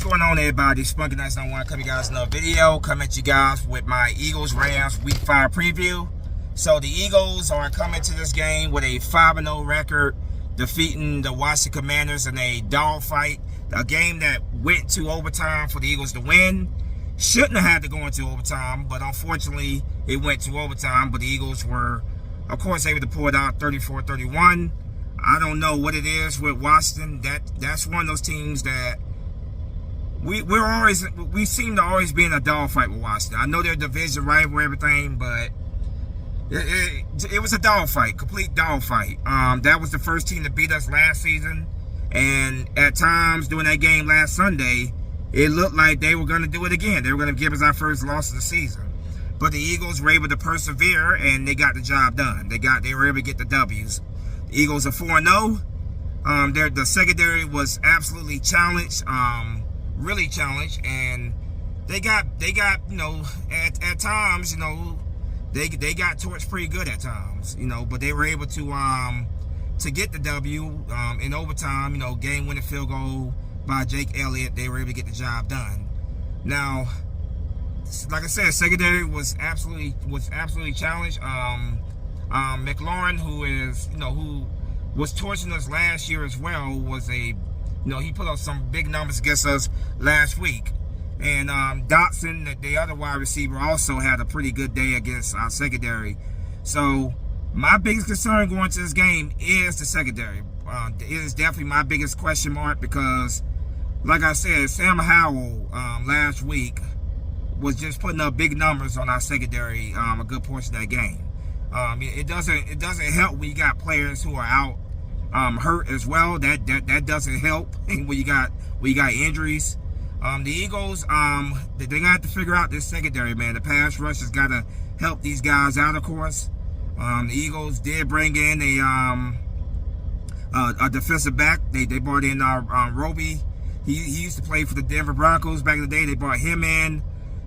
What's going on, everybody? Spunky Nights on One. Come you guys another video. Come at you guys with my Eagles Rams Week 5 preview. So the Eagles are coming to this game with a 5-0 record, defeating the Washington Commanders in a dogfight. A game that went to overtime for the Eagles to win. Shouldn't have had to go into overtime, but unfortunately it went to overtime. But the Eagles were, of course, able to pull it out 34-31. I don't know what it is with Washington. That's one of those teams that we seem to always be in a dogfight with Washington. I know they're a division rival, everything, but it was a dogfight, complete dogfight. That was the first team to beat us last season, and at times during that game last Sunday, it looked like they were going to do it again. They were going to give us our first loss of the season, but the Eagles were able to persevere and they got the job done. They were able to get the W's. The Eagles are 4-0. The secondary was absolutely challenged, really challenged, and they got you know, at times, you know, they got torched pretty good at times, you know, but they were able to get the W in overtime. You know, game-winning field goal by Jake Elliott. They were able to get the job done. Now, like I said, secondary was absolutely challenged. McLaurin, who was torching us last year as well, was he put up some big numbers against us last week. And Dotson, the other wide receiver, also had a pretty good day against our secondary. So my biggest concern going to this game is the secondary. It is definitely my biggest question mark because, like I said, Sam Howell last week was just putting up big numbers on our secondary a good portion of that game. It doesn't help when you got players who are out hurt as well. That doesn't help when you got injuries. The Eagles, they're gonna have to figure out this secondary, man. The pass rush has got to help these guys out, of course. The Eagles did bring in a defensive back. They brought in Roby. He used to play for the Denver Broncos back in the day. They brought him in.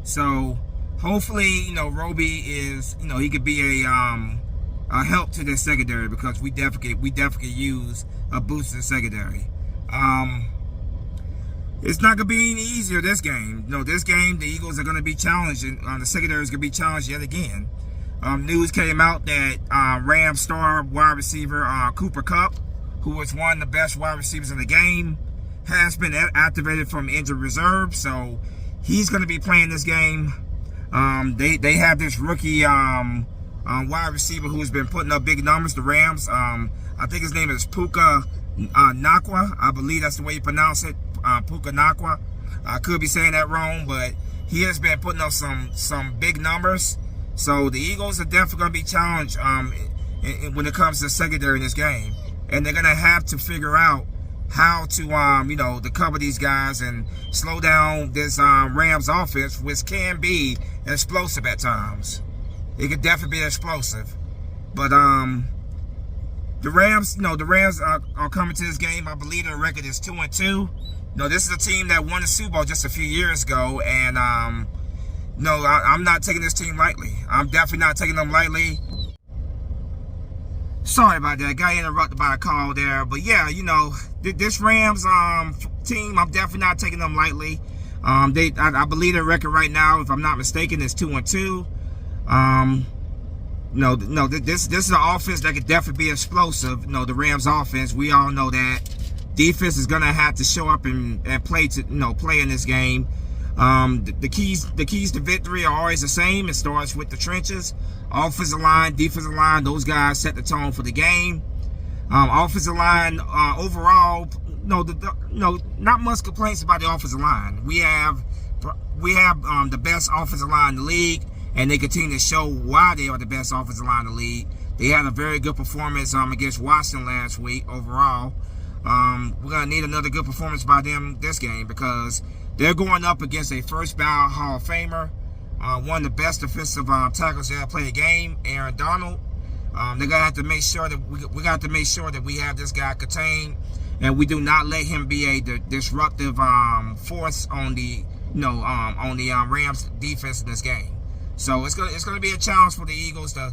So hopefully, you know, Roby is, you know, he could be a help to this secondary because we definitely use a boost in the secondary. It's not gonna be any easier this game. You know, this game the Eagles are gonna be challenged, and the secondary is gonna be challenged yet again. News came out that Rams star wide receiver Cooper Kupp, who was one of the best wide receivers in the game, has been activated from injured reserve, so he's gonna be playing this game. They have this rookie wide receiver who's been putting up big numbers. The Rams, I think his name is Puka Nacua. I believe that's the way you pronounce it, Puka Nacua. I could be saying that wrong, but he has been putting up some big numbers. So the Eagles are definitely going to be challenged when it comes to secondary in this game, and they're going to have to figure out how to to cover these guys and slow down this Rams offense, which can be explosive at times. It could definitely be explosive, but the Rams are coming to this game. I believe their record is 2-2. This is a team that won the Super Bowl just a few years ago, and I'm not taking this team lightly. I'm definitely not taking them lightly. Sorry about that. Got interrupted by a call there. But yeah, this Rams team, I'm definitely not taking them lightly. I believe their record right now, if I'm not mistaken, is 2-2. This is an offense that could definitely be explosive. The Rams offense, we all know that. Defense is gonna have to show up and play in this game. The keys to victory are always the same. It starts with the trenches. Offensive line, defensive line, those guys set the tone for the game. Offensive line, overall, not much complaints about the offensive line. We have the best offensive line in the league, and they continue to show why they are the best offensive line in the league. They had a very good performance against Washington last week overall. We're gonna need another good performance by them this game because they're going up against a first ballot Hall of Famer, one of the best defensive tackles that play a game, Aaron Donald. They're gonna have to make sure that we got to make sure that we have this guy contained, and we do not let him be a disruptive force on the Rams defense in this game. So it's gonna be a challenge for the Eagles to,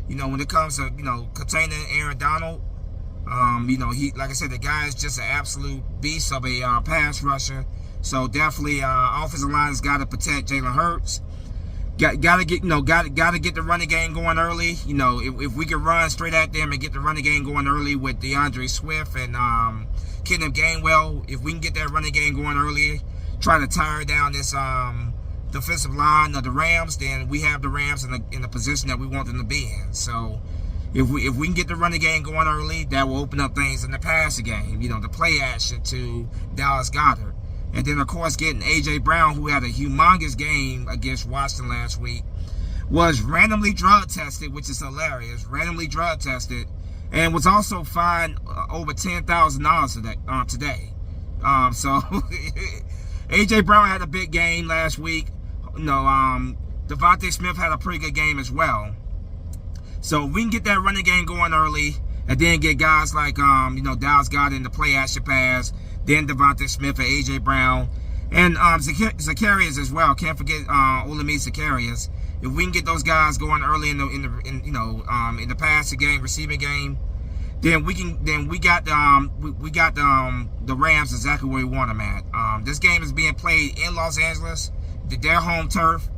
when it comes to containing Aaron Donald. He, like I said, the guy is just an absolute beast of a pass rusher. So definitely, offensive line has got to protect Jalen Hurts. Got to get the running game going early. If we can run straight at them and get the running game going early with DeAndre Swift and Kenneth Gainwell, if we can get that running game going early, try to tire down this defensive line of the Rams, then we have the Rams in the position that we want them to be in. So if we can get the running game going early, that will open up things in the passing game. The play action to Dallas Goedert. And then, of course, getting A.J. Brown, who had a humongous game against Washington last week, was randomly drug tested, which is hilarious. Randomly drug tested, and was also fined over $10,000 today. So A.J. Brown had a big game last week. Devontae Smith had a pretty good game as well. So we can get that running game going early, and then get guys like Dallas Goedert in the play action pass. Then Devontae Smith and A.J. Brown. And Zacharias as well. Can't forget Olamide Zaccheaus. If we can get those guys going early in the passing game, receiving game, then we got the Rams exactly where we want them at. This game is being played in Los Angeles, their home turf.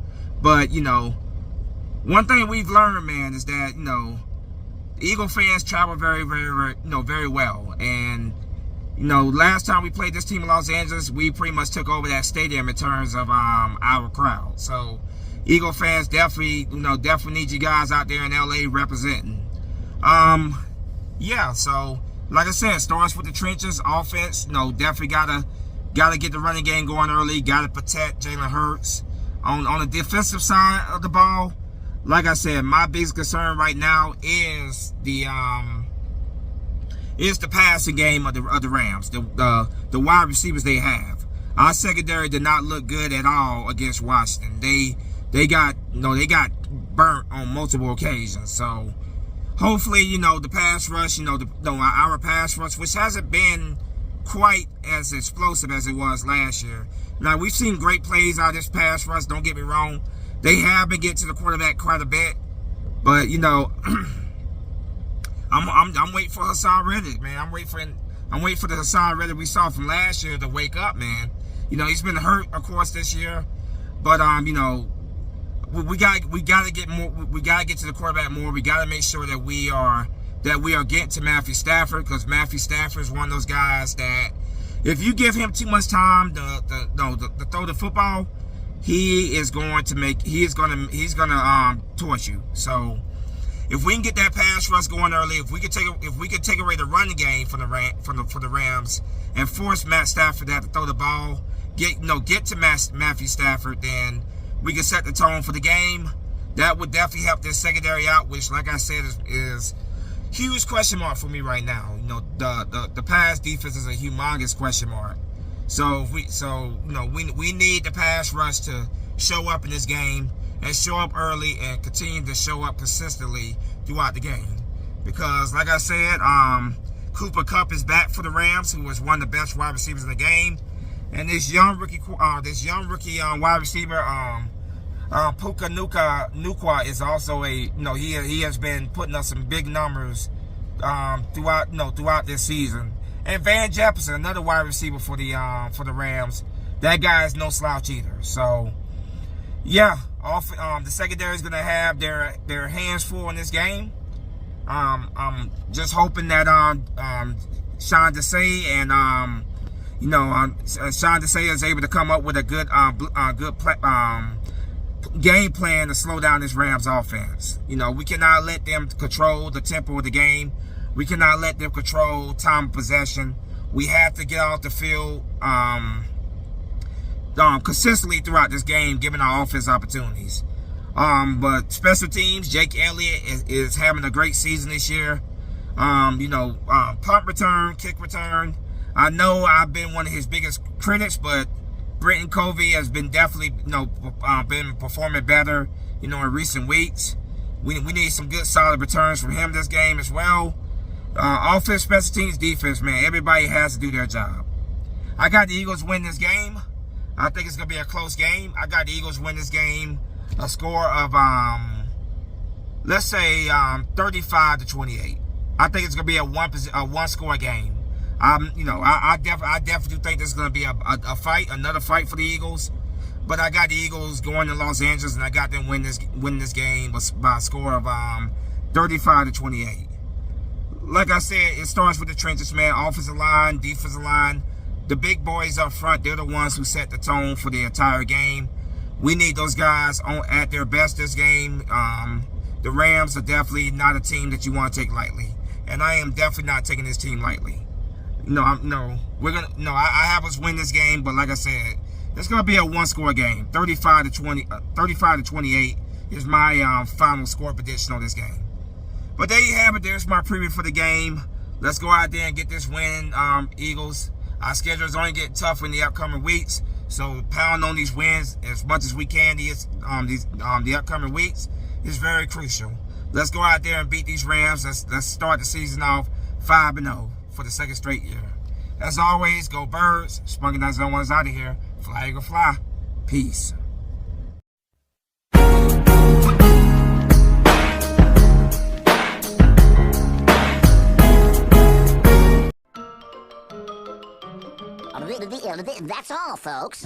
But one thing we've learned, man, is that Eagle fans travel very, very, very well. And last time we played this team in Los Angeles, we pretty much took over that stadium in terms of our crowd. So Eagle fans definitely need you guys out there in LA representing. Yeah, so like I said, starts with the trenches. Offense, definitely gotta get the running game going early. Gotta protect Jalen Hurts. On the defensive side of the ball, like I said, my biggest concern right now is the passing game of the Rams, the wide receivers they have. Our secondary did not look good at all against Washington. They got burnt on multiple occasions. So hopefully, the pass rush, our pass rush, which hasn't been quite as explosive as it was last year. Now, we've seen great plays out of this pass rush, don't get me wrong. They have been getting to the quarterback quite a bit. But, I'm waiting for Hassan Reddick, man. I'm waiting for the Hassan Reddick we saw from last year to wake up, man. He's been hurt, of course, this year. But, we gotta get more. We gotta get to the quarterback more. We gotta make sure that we are getting to Matthew Stafford, because Matthew Stafford is one of those guys that if you give him too much time to throw the football, he's gonna torch you. So if we can get that pass rush going early, if we could take away the running game for the Rams and force Matt Stafford to have to throw the ball, get to Matthew Stafford, then we can set the tone for the game. That would definitely help this secondary out, which, like I said, is huge question mark for me right now. The pass defense is a humongous question mark. So we need the pass rush to show up in this game and show up early and continue to show up consistently throughout the game. Because, like I said, Cooper Kupp is back for the Rams, who was one of the best wide receivers in the game. And this young rookie wide receiver, Puka Nacua, is also he has been putting up some big numbers throughout this season. And Van Jefferson, another wide receiver for the Rams, that guy is no slouch either. So yeah, the secondary is gonna have their hands full in this game. I'm just hoping that Sean Desai and Sean Desai is able to come up with a good game plan to slow down this Rams offense. We cannot let them control the tempo of the game. We cannot let them control time of possession. We have to get off the field consistently throughout this game, giving our offense opportunities. But special teams, Jake Elliott is having a great season this year. Punt return, kick return. I know I've been one of his biggest critics, but Britton Covey has been definitely, been performing better, in recent weeks. We need some good, solid returns from him this game as well. Offense, special teams, defense, man, everybody has to do their job. I got the Eagles win this game. I think it's going to be a close game. I got the Eagles win this game a score of, let's say, 35-28. I think it's going to be a one-score game. I definitely think this is going to be another fight for the Eagles. But I got the Eagles going to Los Angeles, and I got them win this game by a score of 35-28. Like I said, it starts with the trenches, man. Offensive line, defensive line. The big boys up front, they're the ones who set the tone for the entire game. We need those guys at their best this game. The Rams are definitely not a team that you want to take lightly. And I am definitely not taking this team lightly. I have us win this game, but like I said, it's going to be a one-score game. 35-28 is my final score prediction on this game. But there you have it. There's my preview for the game. Let's go out there and get this win, Eagles. Our schedule is only getting tougher in the upcoming weeks, so pound on these wins as much as we can the upcoming weeks is very crucial. Let's go out there and beat these Rams. Let's start the season off 5-0 for the second straight year. As always, go Birds. Spunky Nice No One's out of here. Fly, Eagle, fly. Peace. That's all, folks.